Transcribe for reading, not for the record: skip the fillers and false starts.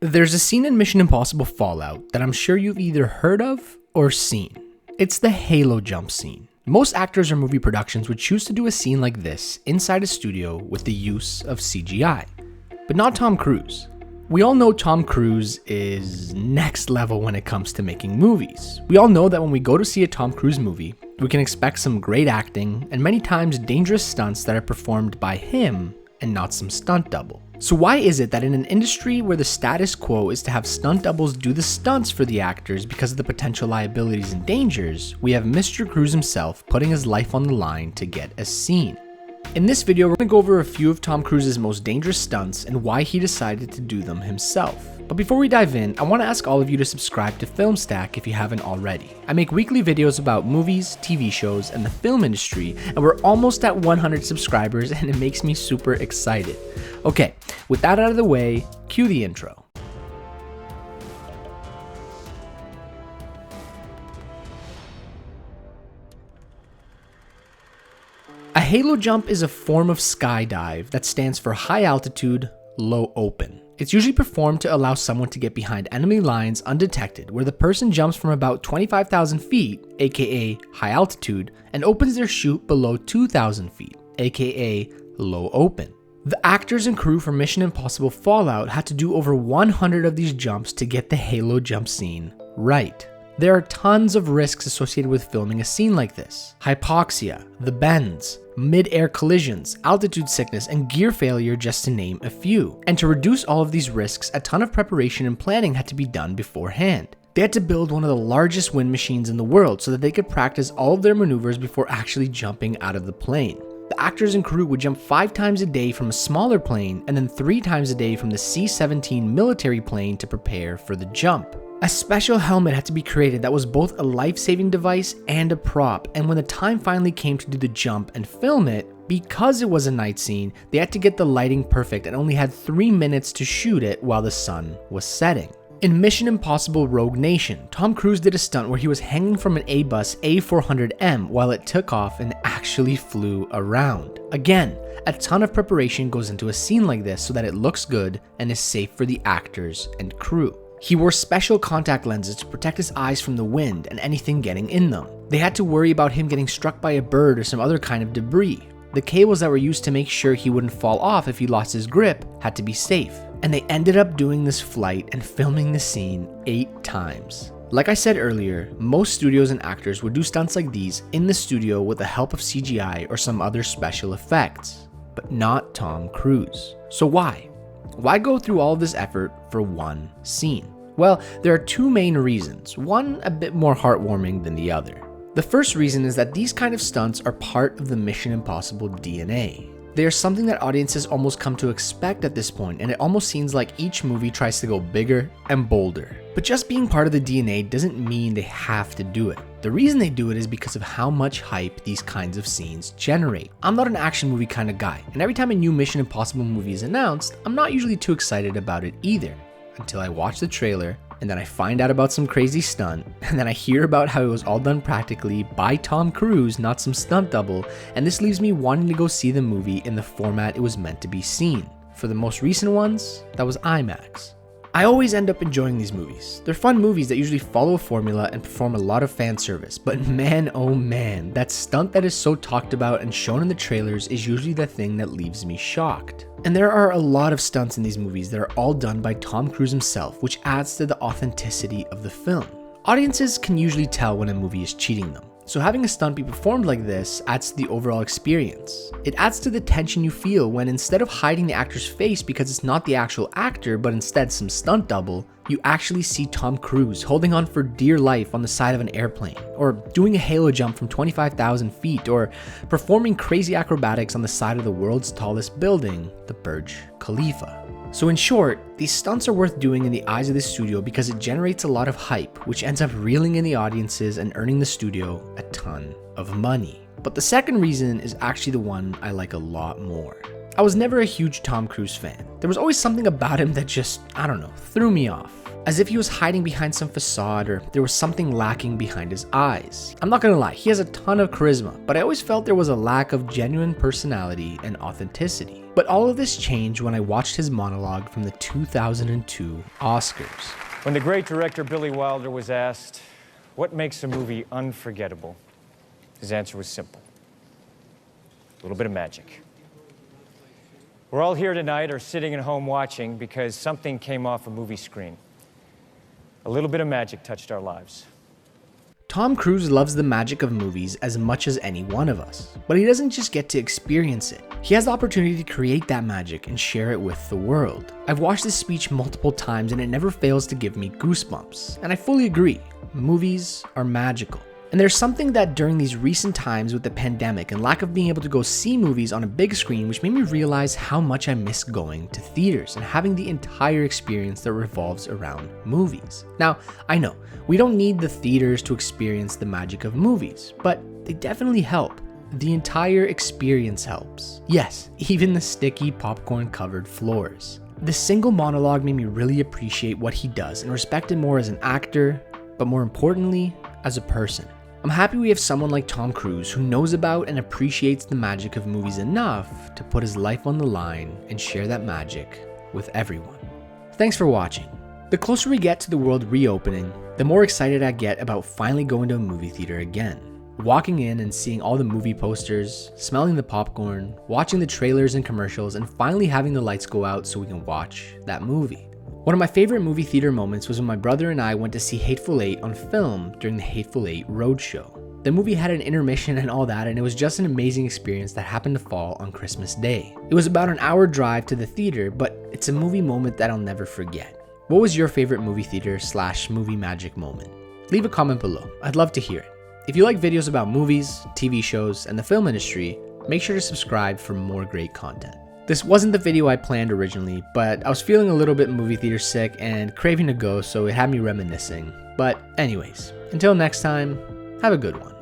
There's a scene in Mission Impossible Fallout that I'm sure you've either heard of or seen. It's the halo jump scene. Most actors or movie productions would choose to do a scene like this inside a studio with the use of CGI, but not Tom Cruise. We all know Tom Cruise is next level when it comes to making movies. We all know that when we go to see a Tom Cruise movie, we can expect some great acting and many times dangerous stunts that are performed by him and not some stunt double. So why is it that in an industry where the status quo is to have stunt doubles do the stunts for the actors because of the potential liabilities and dangers, we have Mr. Cruise himself putting his life on the line to get a scene? In this video, we're going to go over a few of Tom Cruise's most dangerous stunts and why he decided to do them himself. But before we dive in, I want to ask all of you to subscribe to Film Stack if you haven't already. I make weekly videos about movies, TV shows, and the film industry, and we're almost at 100 subscribers and it makes me super excited. Okay, with that out of the way, cue the intro. A halo jump is a form of skydive that stands for high altitude, low open. It's usually performed to allow someone to get behind enemy lines undetected, where the person jumps from about 25,000 feet, aka high altitude, and opens their chute below 2,000 feet, aka low open. The actors and crew for Mission Impossible Fallout had to do over 100 of these jumps to get the halo jump scene right. There are tons of risks associated with filming a scene like this. Hypoxia, the bends, mid-air collisions, altitude sickness, and gear failure, just to name a few. And to reduce all of these risks, a ton of preparation and planning had to be done beforehand. They had to build one of the largest wind machines in the world so that they could practice all of their maneuvers before actually jumping out of the plane. The actors and crew would jump 5 times a day from a smaller plane and then 3 times a day from the C-17 military plane to prepare for the jump. A special helmet had to be created that was both a life-saving device and a prop, and when the time finally came to do the jump and film it, because it was a night scene, they had to get the lighting perfect and only had 3 minutes to shoot it while the sun was setting. In Mission Impossible Rogue Nation, Tom Cruise did a stunt where he was hanging from an A-bus A400M while it took off and actually flew around. Again, a ton of preparation goes into a scene like this so that it looks good and is safe for the actors and crew. He wore special contact lenses to protect his eyes from the wind and anything getting in them. They had to worry about him getting struck by a bird or some other kind of debris. The cables that were used to make sure he wouldn't fall off if he lost his grip had to be safe. And they ended up doing this flight and filming the scene 8 times. Like I said earlier, most studios and actors would do stunts like these in the studio with the help of CGI or some other special effects, but not Tom Cruise. So why? Why go through all of this effort for one scene? Well, there are 2 main reasons, one a bit more heartwarming than the other. The first reason is that these kind of stunts are part of the Mission Impossible DNA. They are something that audiences almost come to expect at this point, and it almost seems like each movie tries to go bigger and bolder. But just being part of the DNA doesn't mean they have to do it. The reason they do it is because of how much hype these kinds of scenes generate. I'm not an action movie kind of guy, and every time a new Mission Impossible movie is announced, I'm not usually too excited about it either. Until I watch the trailer, and then I find out about some crazy stunt, and then I hear about how it was all done practically by Tom Cruise, not some stunt double, and this leaves me wanting to go see the movie in the format it was meant to be seen. For the most recent ones, that was IMAX. I always end up enjoying these movies. They're fun movies that usually follow a formula and perform a lot of fan service, but man oh man, that stunt that is so talked about and shown in the trailers is usually the thing that leaves me shocked. And there are a lot of stunts in these movies that are all done by Tom Cruise himself, which adds to the authenticity of the film. Audiences can usually tell when a movie is cheating them. So having a stunt be performed like this adds to the overall experience. It adds to the tension you feel when instead of hiding the actor's face because it's not the actual actor but instead some stunt double, you actually see Tom Cruise holding on for dear life on the side of an airplane, or doing a halo jump from 25,000 feet, or performing crazy acrobatics on the side of the world's tallest building, the Burj Khalifa. So in short, these stunts are worth doing in the eyes of the studio because it generates a lot of hype, which ends up reeling in the audiences and earning the studio a ton of money. But the second reason is actually the one I like a lot more. I was never a huge Tom Cruise fan. There was always something about him that just, I don't know, threw me off. As if he was hiding behind some facade or there was something lacking behind his eyes. I'm not gonna lie, he has a ton of charisma, but I always felt there was a lack of genuine personality and authenticity. But all of this changed when I watched his monologue from the 2002 Oscars. When the great director Billy Wilder was asked, what makes a movie unforgettable? His answer was simple. A little bit of magic. We're all here tonight or sitting at home watching because something came off a movie screen. A little bit of magic touched our lives. Tom Cruise loves the magic of movies as much as any one of us, but he doesn't just get to experience it. He has the opportunity to create that magic and share it with the world. I've watched this speech multiple times and it never fails to give me goosebumps, and I fully agree. Movies are magical. And there's something that during these recent times with the pandemic and lack of being able to go see movies on a big screen, which made me realize how much I miss going to theaters and having the entire experience that revolves around movies. Now, I know, we don't need the theaters to experience the magic of movies, but they definitely help. The entire experience helps. Yes, even the sticky popcorn-covered floors. The single monologue made me really appreciate what he does and respect him more as an actor, but more importantly, as a person. I'm happy we have someone like Tom Cruise who knows about and appreciates the magic of movies enough to put his life on the line and share that magic with everyone. Thanks for watching. The closer we get to the world reopening, the more excited I get about finally going to a movie theater again. Walking in and seeing all the movie posters, smelling the popcorn, watching the trailers and commercials, and finally having the lights go out so we can watch that movie. One of my favorite movie theater moments was when my brother and I went to see Hateful Eight on film during the Hateful Eight Roadshow. The movie had an intermission and all that, and it was just an amazing experience that happened to fall on Christmas Day. It was about an hour drive to the theater, but it's a movie moment that I'll never forget. What was your favorite movie theater / movie magic moment? Leave a comment below, I'd love to hear it. If you like videos about movies, TV shows, and the film industry, make sure to subscribe for more great content. This wasn't the video I planned originally, but I was feeling a little bit movie theater sick and craving to go, so it had me reminiscing. But anyways, until next time, have a good one.